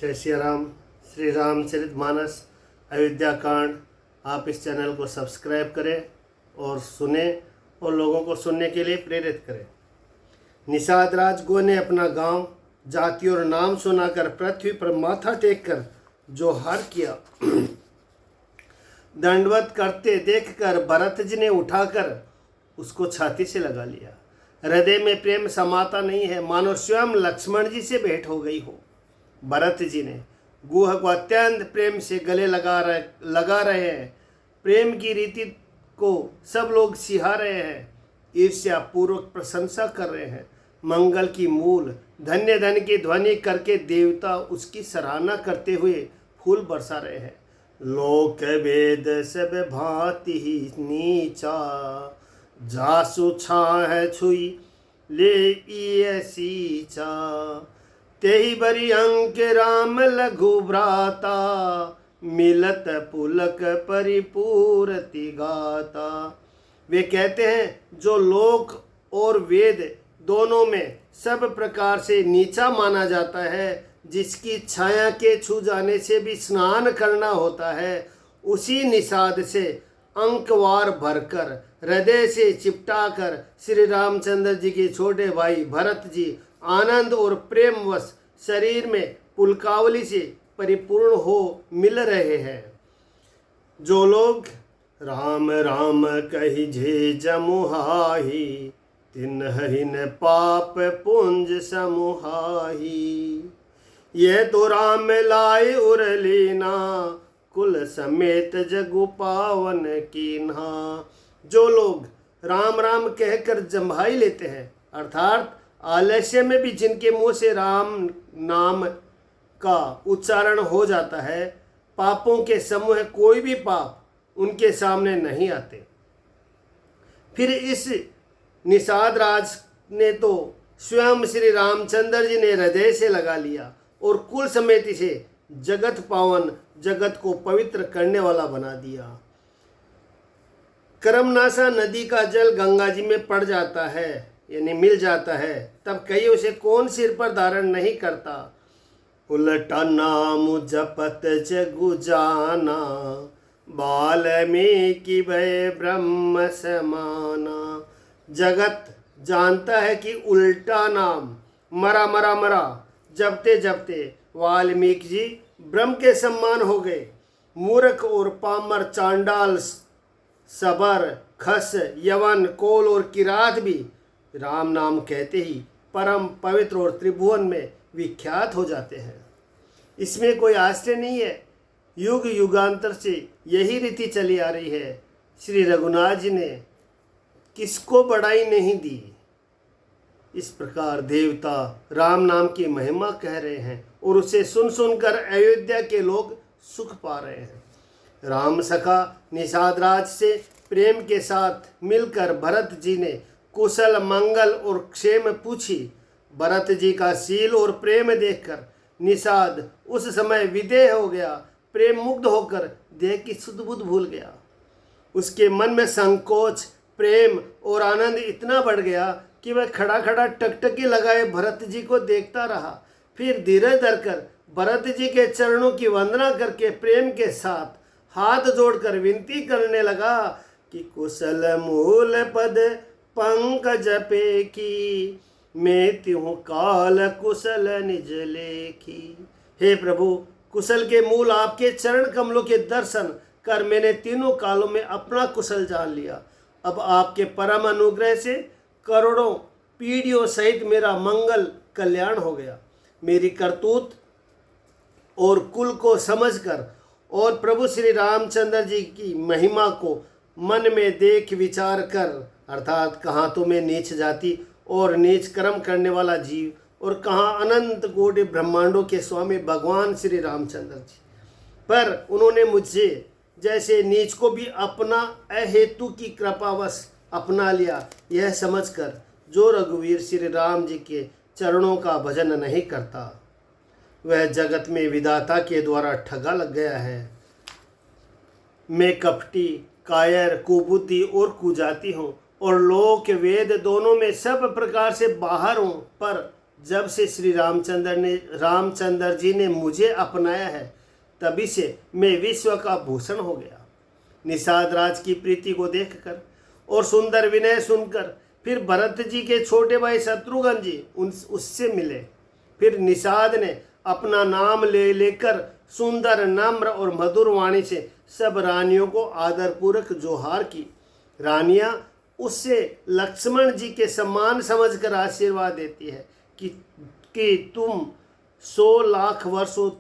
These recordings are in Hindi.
जय श्री राम। श्री रामचरितमानस अयोध्या कांड। आप इस चैनल को सब्सक्राइब करें और सुने और लोगों को सुनने के लिए प्रेरित करें। निषाद राजगो ने अपना गांव, जाति और नाम सुनाकर पृथ्वी पर माथा टेक कर जो हर किया, दंडवत करते देखकर भरत जी ने उठाकर उसको छाती से लगा लिया। हृदय में प्रेम समाता नहीं है, मानो स्वयं लक्ष्मण जी से भेंट हो गई हो। भरत जी ने गुह को अत्यंत प्रेम से गले लगा रहे हैं। प्रेम की रीति को सब लोग सिहा रहे हैं, ईर्ष्या पूर्वक प्रशंसा कर रहे हैं। मंगल की मूल धन्य धन की ध्वनि करके देवता उसकी सराहना करते हुए फूल बरसा रहे हैं। लोक वेद सब भांति ही नीचा, जासु छाह छुई ले सीचा। तेहि बरी अंक राम लघु भ्राता, मिलत पुलक परिपूरति गाता। वे कहते हैं जो लोक और वेद दोनों में सब प्रकार से नीचा माना जाता है, जिसकी छाया के छू जाने से भी स्नान करना होता है, उसी निषाद से अंकवार भरकर हृदय से चिपटाकर श्री रामचंद्र जी के छोटे भाई भरत जी आनंद और प्रेमवश शरीर में पुलकावली से परिपूर्ण हो मिल रहे हैं। जो लोग राम राम कहि जे जमुहाही, तिन्हिन पाप पुंज समुहाही। यह तो राम लाए उरलीना, कुल समेत जगु पावन कीन्हा। जो लोग राम राम कहकर जम्भाई लेते हैं, अर्थात आलस्य में भी जिनके मुंह से राम नाम का उच्चारण हो जाता है, पापों के समूह कोई भी पाप उनके सामने नहीं आते। फिर इस निषाद राज ने तो स्वयं श्री रामचंद्र जी ने हृदय से लगा लिया और कुल समेति से जगत पावन, जगत को पवित्र करने वाला बना दिया। करमनासा नदी का जल गंगा जी में पड़ जाता है, यानी मिल जाता है, तब कहीं उसे कौन सिर पर धारण नहीं करता। उलटा नाम जपत जगु जाना, वाल्मीकि भय ब्रह्म समाना। जगत जानता है कि उल्टा नाम मरा मरा मरा जपते जपते वाल्मीकि जी ब्रह्म के सम्मान हो गए। मूर्ख और पामर, चांडाल, सबर, खस, यवन, कोल और किरात भी राम नाम कहते ही परम पवित्र और त्रिभुवन में विख्यात हो जाते हैं। इसमें कोई आश्चर्य नहीं है, युग युगांतर से यही रीति चली आ रही है। श्री रघुनाथ जी ने किसको बढ़ाई नहीं दी। इस प्रकार देवता राम नाम की महिमा कह रहे हैं और उसे सुन सुनकर अयोध्या के लोग सुख पा रहे हैं। राम सखा निषाद राज से प्रेम के साथ मिलकर भरत जी ने कुशल मंगल और क्षेम पूछी। भरत जी का शील और प्रेम देखकर निषाद उस समय विदेह हो गया। प्रेम मुग्ध होकर देह की सुध बुध भूल गया। उसके मन में संकोच, प्रेम और आनंद इतना बढ़ गया कि वह खड़ा खड़ा टकटकी लगाए भरत जी को देखता रहा। फिर धीरे धरकर भरत जी के चरणों की वंदना करके प्रेम के साथ हाथ जोड़कर विनती करने लगा कि कुशल मूल पद पंकज पेखी, मैं त्यों काल कुशल निज लेखी। हे प्रभु, कुशल के मूल आपके चरण कमलों के दर्शन कर मैंने तीनों कालों में अपना कुशल जान लिया। अब आपके परम अनुग्रह से करोड़ों पीढ़ियों सहित मेरा मंगल कल्याण हो गया। मेरी करतूत और कुल को समझकर और प्रभु श्री रामचंद्र जी की महिमा को मन में देख विचार कर, अर्थात कहाँ तो मैं नीच जाति और नीच कर्म करने वाला जीव और कहाँ अनंत कोटि ब्रह्मांडों के स्वामी भगवान श्री रामचंद्र जी, पर उन्होंने मुझे जैसे नीच को भी अपना अहेतु की कृपावश अपना लिया। यह समझकर जो रघुवीर श्री राम जी के चरणों का भजन नहीं करता, वह जगत में विधाता के द्वारा ठगा लग गया है। मैं कपटी, कायर, कुबुद्धि और कुजाति हूँ और लोक वेद दोनों में सब प्रकार से बाहर हूँ, पर जब से श्री रामचंद्र जी ने मुझे अपनाया है, तभी से मैं विश्व का भूषण हो गया। निषाद राज की प्रीति को देखकर और सुंदर विनय सुनकर फिर भरत जी के छोटे भाई शत्रुघ्न जी उससे मिले। फिर निषाद ने अपना नाम लेकर सुंदर, नम्र और मधुर वाणी से सब रानियों को आदरपूर्वक जोहार की। रानियां उससे लक्ष्मण जी के सम्मान समझकर आशीर्वाद देती है कि तुम 100 लाख वर्षों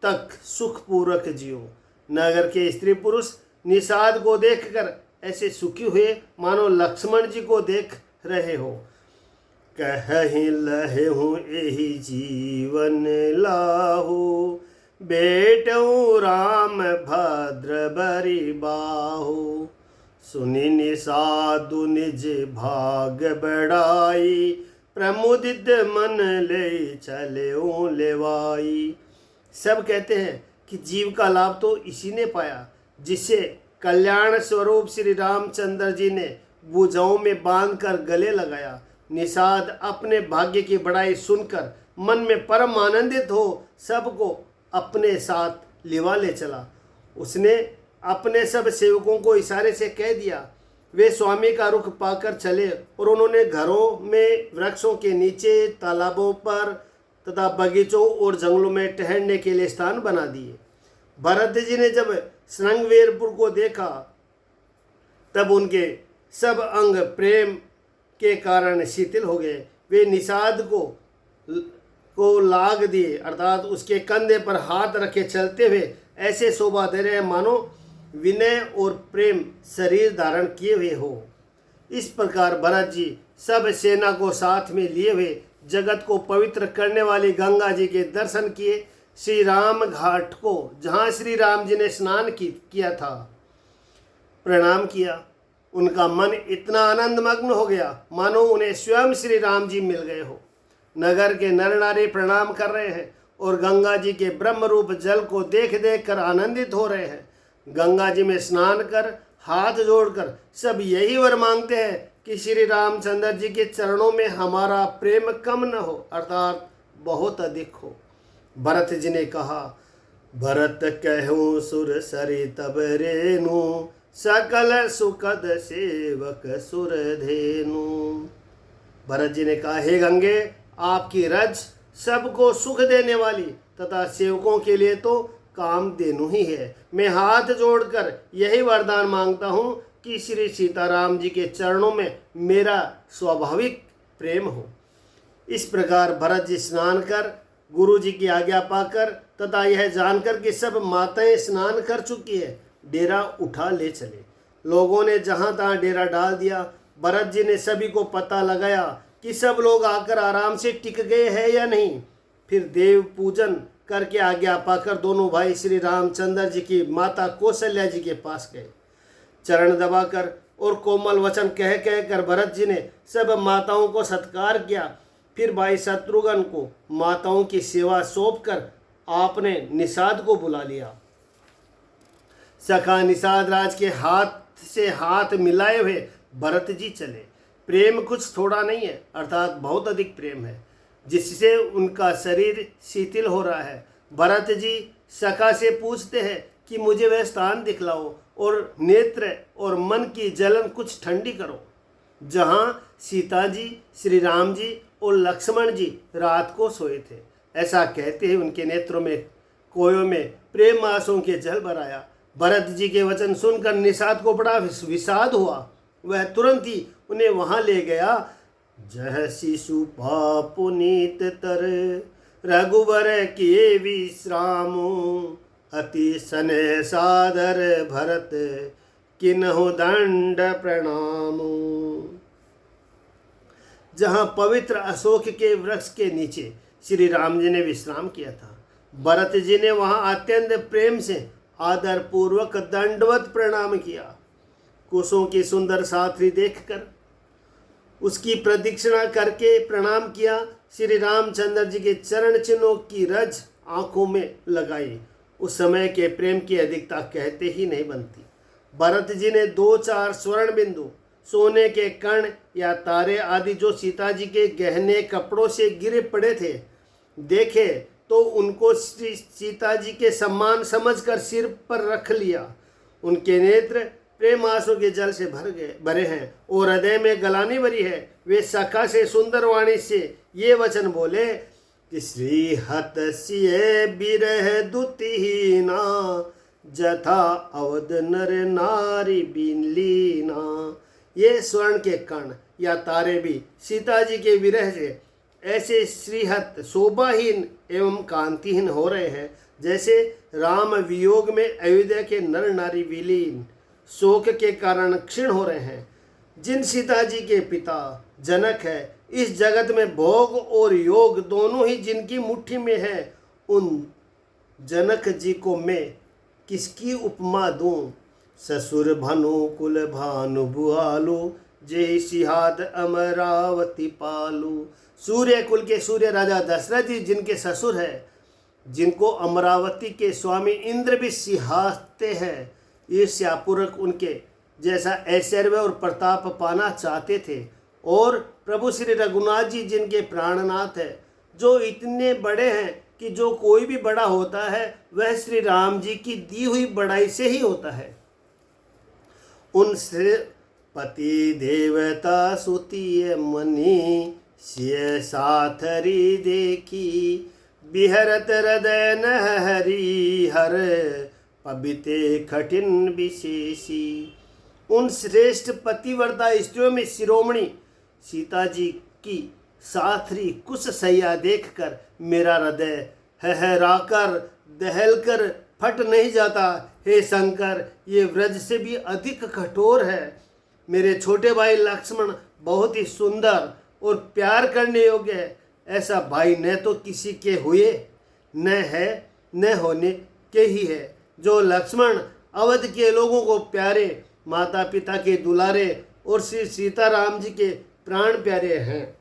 तक सुखपूर्वक जियो। नगर के स्त्री पुरुष निषाद को देखकर ऐसे सुखी हुए मानो लक्ष्मण जी को देख रहे हो। कहीं लहे हूँ यही जीवन लाहू, बेटऊ राम भद्र बरी बाहू। सुनि निषादु निज भाग बढ़ाई, प्रमुदित मन ले चले लेवाई। सब कहते हैं कि जीव का लाभ तो इसी ने पाया जिसे कल्याण स्वरूप श्री रामचंद्र जी ने भुजाओं में बांधकर गले लगाया। निषाद अपने भाग्य की बड़ाई सुनकर मन में परम आनंदित हो सबको अपने साथ लिवा ले चला। उसने अपने सब सेवकों को इशारे से कह दिया। वे स्वामी का रुख पाकर चले और उन्होंने घरों में, वृक्षों के नीचे, तालाबों पर तथा बगीचों और जंगलों में ठहरने के लिए स्थान बना दिए। भरत जी ने जब श्रृंगवेरपुर को देखा तब उनके सब अंग प्रेम के कारण शिथिल हो गए। वे निषाद को लाग दिए, अर्थात उसके कंधे पर हाथ रखे चलते हुए ऐसे शोभा दे रहे मानो विनय और प्रेम शरीर धारण किए हुए हो। इस प्रकार भरत जी सब सेना को साथ में लिए हुए जगत को पवित्र करने वाली गंगा जी के दर्शन किए। श्री राम घाट को, जहाँ श्री राम जी ने स्नान किया था, प्रणाम किया। उनका मन इतना आनंदमग्न हो गया मानो उन्हें स्वयं श्री राम जी मिल गए हो। नगर के नर नारी प्रणाम कर रहे हैं और गंगा जी के ब्रह्म रूप जल को देख देख कर आनंदित हो रहे हैं। गंगा जी में स्नान कर हाथ जोड़कर सब यही वर मांगते हैं कि श्री रामचंद्र जी के चरणों में हमारा प्रेम कम न हो, अर्थात बहुत अधिक हो। भरत जी ने कहा, भरत कहूँ सुर सरि तब रेनु, सकल सुखद सेवक सुर धेनु। भरत जी ने कहा, हे गंगे, आपकी रज सबको सुख देने वाली तथा सेवकों के लिए तो कामधेनु ही है। मैं हाथ जोड़कर यही वरदान मांगता हूँ कि श्री सीताराम जी के चरणों में मेरा स्वाभाविक प्रेम हो। इस प्रकार भरत जी स्नान कर, गुरु जी की आज्ञा पाकर तथा यह जानकर कि सब माताएं स्नान कर चुकी है, डेरा उठा ले चले। लोगों ने जहाँ तहाँ डेरा डाल दिया। भरत जी ने सभी को पता लगाया कि सब लोग आकर आराम से टिक गए हैं या नहीं। फिर देव पूजन करके आज्ञा पाकर दोनों भाई श्री रामचंद्र जी की माता कौशल्या जी के पास गए। चरण दबाकर और कोमल वचन कह कर भरत जी ने सब माताओं को सत्कार किया। फिर भाई शत्रुघ्न को माताओं की सेवा सौंपकर आपने निषाद को बुला लिया। सखा निषाद राज के हाथ से हाथ मिलाए हुए भरत जी चले। प्रेम कुछ थोड़ा नहीं है, अर्थात बहुत अधिक प्रेम है, जिससे उनका शरीर शिथिल हो रहा है। भरत जी सखा से पूछते हैं कि मुझे वह स्थान दिखलाओ और नेत्र और मन की जलन कुछ ठंडी करो जहाँ सीता जी, श्री राम जी और लक्ष्मण जी रात को सोए थे। ऐसा कहते ही उनके नेत्रों में, कोयों में प्रेम आंसुओं के जल भर आया। भरत जी के वचन सुनकर निषाद को बड़ा विषाद हुआ। वह तुरंत ही उन्हें वहां ले गया। जह शिशु पुनीत तर, रघुबर किए विश्रामो, अति सने सादर भरत, किन्हु दंड प्रणामो। जहाँ पवित्र अशोक के वृक्ष के नीचे श्री राम जी ने विश्राम किया था, भरत जी ने वहाँ अत्यंत प्रेम से आदर पूर्वक दंडवत प्रणाम किया। कुशों की सुंदर साथी देखकर उसकी प्रदक्षिणा करके प्रणाम किया। श्री रामचंद्र जी के चरण चिन्हों की रज आंखों में लगाई। उस समय के प्रेम की अधिकता कहते ही नहीं बनती। भरत जी ने 2-4 स्वर्ण बिंदु सोने के कण या तारे आदि जो सीता जी के गहने कपड़ों से गिरे पड़े थे देखे तो उनको श्री सीता जी के सम्मान समझकर सिर पर रख लिया। उनके नेत्र प्रेम आंसू के जल से भरे हैं और हृदय में गलानी भरी है। वे सखा से सुंदर वाणी से ये वचन बोले कि श्री हत सिए बिरह दुतिहीना जथा अवध नर नारी बिनलीना। ये स्वर्ण के कण या तारे भी सीता जी के विरह से ऐसे श्रीहत शोभाहीन एवं कांतिहीन हो रहे हैं जैसे राम वियोग में अयोध्या के नर नारी विलीन शोक के कारण क्षीण हो रहे हैं। जिन सीता जी के पिता जनक है, इस जगत में भोग और योग दोनों ही जिनकी मुट्ठी में है, उन जनक जी को मैं किसकी उपमा दूं। ससुर भानु कुल भानु बुआलू जय सिहाद अमरावती पालू। सूर्य कुल के सूर्य राजा दशरथ जी जिनके ससुर है, जिनको अमरावती के स्वामी इंद्र भी सिहाते हैं, ईर्ष्यापूर्वक उनके जैसा ऐश्वर्य और प्रताप पाना चाहते थे। और प्रभु श्री रघुनाथ जी जिनके प्राणनाथ है, जो इतने बड़े हैं कि जो कोई भी बड़ा होता है वह श्री राम जी की दी हुई बड़ाई से ही होता है। उनसे पति देवता सुतीय मनी सिय साथरी देखी बिहरत हृदय नहरी हर पबिते कठिन विशेषी। उन श्रेष्ठ पतिव्रता स्त्रियों में शिरोमणि सीता जी की साथरी कुश सैया देखकर मेरा हृदय हहराकर दहलकर फट नहीं जाता। हे शंकर, ये व्रज से भी अधिक कठोर है। मेरे छोटे भाई लक्ष्मण बहुत ही सुंदर और प्यार करने योग्य है। ऐसा भाई न तो किसी के हुए न है न होने के ही है। जो लक्ष्मण अवध के लोगों को प्यारे, माता पिता के दुलारे और श्री सीताराम जी के प्राण प्यारे हैं,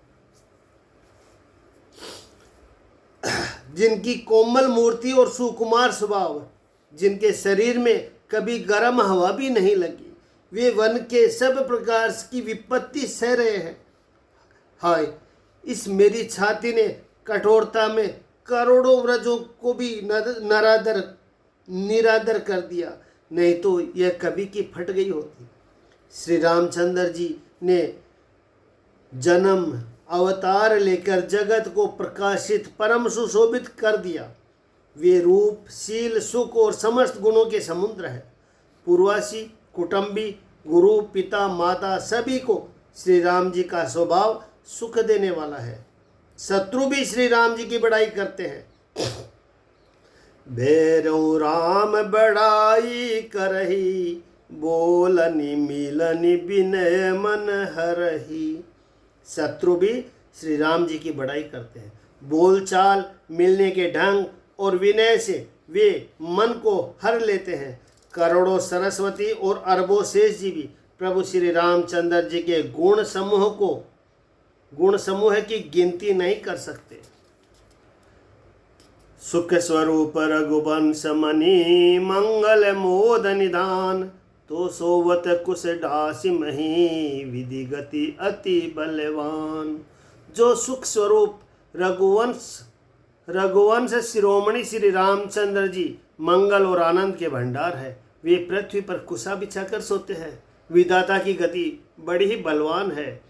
जिनकी कोमल मूर्ति और सुकुमार स्वभाव, जिनके शरीर में कभी गर्म हवा भी नहीं लगी, वे वन के सब प्रकार की विपत्ति सह रहे हैं। हाय, इस मेरी छाती ने कठोरता में करोड़ों व्रजों को भी निरादर कर दिया, नहीं तो यह कभी की फट गई होती। श्री रामचंद्र जी ने जन्म अवतार लेकर जगत को प्रकाशित परम सुशोभित कर दिया। वे रूप, शील, सुख और समस्त गुणों के समुद्र है। पूर्वासी, कुटुंबी, गुरु, पिता, माता सभी को श्री राम जी का स्वभाव सुख देने वाला है। शत्रु भी श्री राम जी की बड़ाई करते हैं। भैरव राम बड़ाई करही बोलनि मिलनि विनय मन हरही। शत्रु भी श्री राम जी की बड़ाई करते हैं। बोलचाल, मिलने के ढंग और विनय से वे मन को हर लेते हैं। करोड़ों सरस्वती और अरबों शेष जी भी प्रभु श्री रामचंद्र जी के गुण समूह की गिनती नहीं कर सकते। सुख स्वरूप रघुवंश मणि मंगल मोद निदान तो सोवत कुश डासी मही विधि गति अति बलवान। जो सुख स्वरूप रघुवंश शिरोमणि श्री रामचंद्र जी मंगल और आनंद के भंडार है, वे पृथ्वी पर कुशा बिछाकर सोते हैं। विधाता की गति बड़ी ही बलवान है।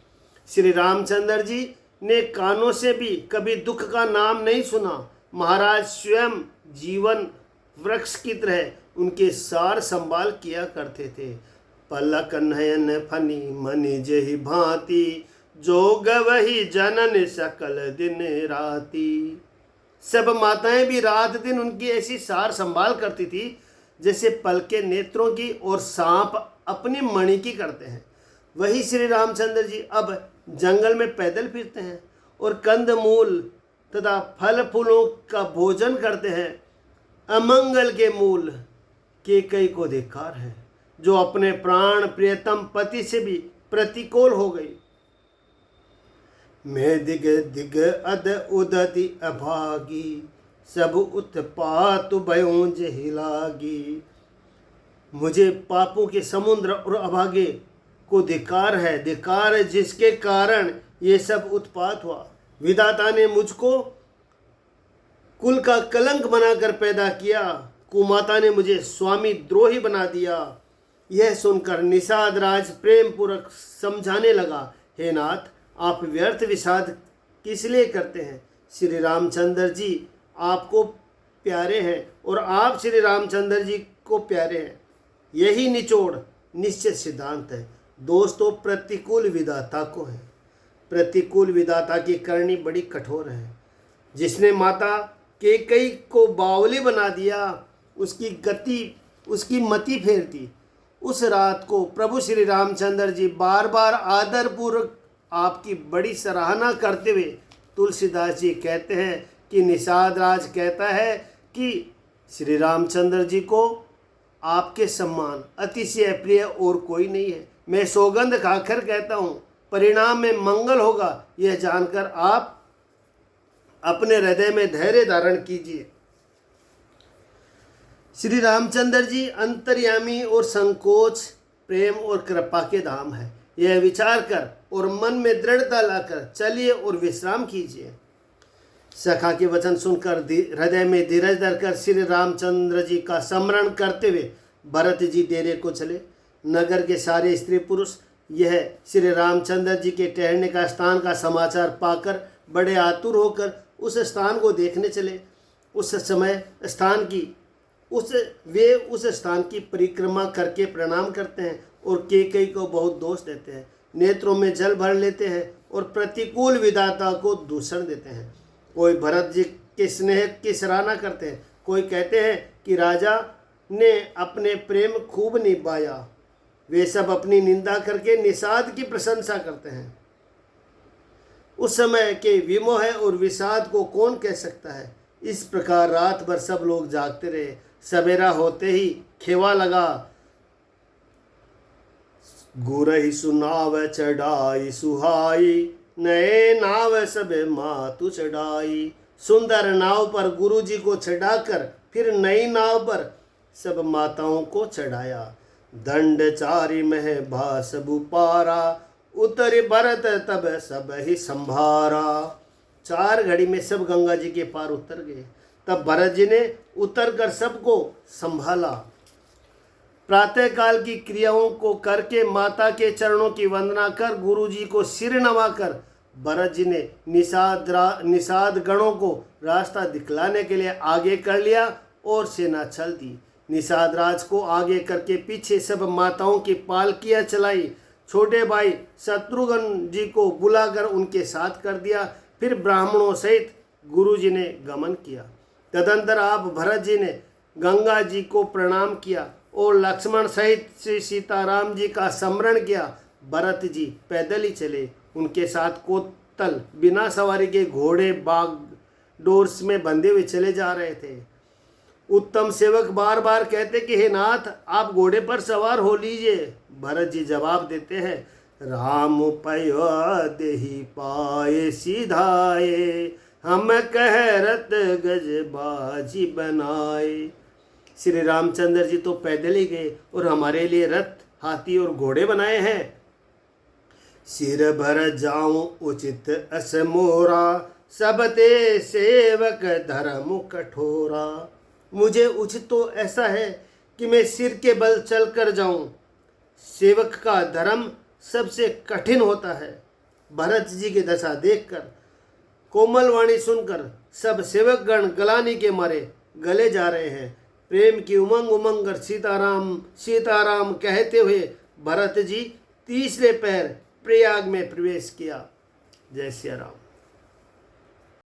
श्री रामचंद्र जी ने कानों से भी कभी दुख का नाम नहीं सुना। महाराज स्वयं जीवन वृक्ष की तरह उनके सार संभाल किया करते थे। पलक नयन फनी मनि जेहि भांति जो गवही जनन सकल दिन राती। सब माताएं भी रात दिन उनकी ऐसी सार संभाल करती थी जैसे पल के नेत्रों की और सांप अपनी मणि की करते हैं। वही श्री रामचंद्र जी अब जंगल में पैदल फिरते हैं और कंद मूल तथा फल फूलों का भोजन करते हैं। अमंगल के मूल केकई को धिक्कार है, जो अपने प्राण प्रियतम पति से भी प्रतिकूल हो गई। मैं दिग दिग अद उदति अभागी सब उत्पात भयों जहि लागी। मुझे पापों के समुद्र और अभागे को धिक्कार है, धिक्कार है जिसके कारण ये सब उत्पात हुआ। विधाता ने मुझको कुल का कलंक बनाकर पैदा किया, कुमाता ने मुझे स्वामी द्रोही बना दिया। यह सुनकर निषाद राज प्रेम पूर्वक समझाने लगा, हे नाथ, आप व्यर्थ विषाद किस लिए करते हैं? श्री रामचंद्र जी आपको प्यारे हैं और आप श्री रामचंद्र जी को प्यारे हैं। यही निचोड़ निश्चित सिद्धांत है। दोस्तों, प्रतिकूल विधाता को है। प्रतिकूल विधाता की करनी बड़ी कठोर है। जिसने माता कैकेयी को बावली बना दिया, उसकी मति फेरती। उस रात को प्रभु श्री रामचंद्र जी बार बार आदरपूर्वक आपकी बड़ी सराहना करते हुए तुलसीदास जी कहते हैं कि निषाद राज कहता है कि श्री रामचंद्र जी को आपके सम्मान अतिशय प्रिय और कोई नहीं है। मैं सौगंध खाकर कहता हूँ, परिणाम में मंगल होगा, यह जानकर आप अपने हृदय में धैर्य धारण कीजिए। श्री रामचंद्र जी अंतर्यामी और संकोच, प्रेम और कृपा के धाम है। यह विचार कर और मन में दृढ़ता लाकर चलिए और विश्राम कीजिए। सखा के वचन सुनकर हृदय में धीरज धरकर श्री रामचंद्र जी का स्मरण करते हुए भरत जी डेरे को चले। नगर के सारे स्त्री पुरुष यह श्री रामचंद्र जी के ठहरने का स्थान का समाचार पाकर बड़े आतुर होकर उस स्थान को देखने चले। उस स्थान की परिक्रमा करके प्रणाम करते हैं और कैकेयी को बहुत दोष देते हैं, नेत्रों में जल भर लेते हैं और प्रतिकूल विधाता को दूषण देते हैं। कोई भरत जी के स्नेह की सराहना करते हैं, कोई कहते हैं कि राजा ने अपने प्रेम खूब निभाया। वे सब अपनी निंदा करके निषाद की प्रशंसा करते हैं। उस समय के विमोह और विषाद को कौन कह सकता है। इस प्रकार रात भर सब लोग जागते रहे। सवेरा होते ही खेवा लगा। गुरहि सुनाव चढ़ाई सुहाई, नए नाव सब मातु चढ़ाई। सुंदर नाव पर गुरु जी को चढ़ाकर फिर नई नाव पर सब माताओं को चढ़ाया। दंड चारि मह भासबु पारा, उतरि भरत तब सब ही संभारा। 4 घड़ी में सब गंगा जी के पार उतर गए। तब भरत जी ने उतर कर सबको संभाला। प्रातः काल की क्रियाओं को करके माता के चरणों की वंदना कर गुरु जी को सिर नवाकर भरत जी ने निषाद गणों को रास्ता दिखलाने के लिए आगे कर लिया और सेना चल दी। निषाद राज को आगे करके पीछे सब माताओं की पालकियां चलाई। छोटे भाई शत्रुघ्न जी को बुलाकर उनके साथ कर दिया। फिर ब्राह्मणों सहित गुरु जी ने गमन किया। तदंतर आप भरत जी ने गंगा जी को प्रणाम किया और लक्ष्मण सहित श्री सीताराम जी का स्मरण किया। भरत जी पैदल ही चले। उनके साथ कोतल बिना सवारी के घोड़े बाग डोर्स में बंधे हुए चले जा रहे थे। उत्तम सेवक बार बार कहते कि हे नाथ, आप घोड़े पर सवार हो लीजिए। भरत जी जवाब देते हैं, राम पय देहि पाए सीधाए, हम कह रत गज बाजी बनाए। श्री रामचंद्र जी तो पैदल ही गए और हमारे लिए रथ, हाथी और घोड़े बनाए हैं। सिर भर जाऊं उचित अस मोरा, सब ते सेवक धर्म कठोरा। मुझे उचित तो ऐसा है कि मैं सिर के बल चल कर जाऊं। सेवक का धर्म सबसे कठिन होता है। भरत जी की दशा देखकर, कोमल वाणी सुनकर सब सेवकगण गलानी के मारे गले जा रहे हैं। प्रेम की उमंग उमंग कर सीताराम सीताराम कहते हुए भरत जी तीसरे पैर प्रयाग में प्रवेश किया। जय सिया राम।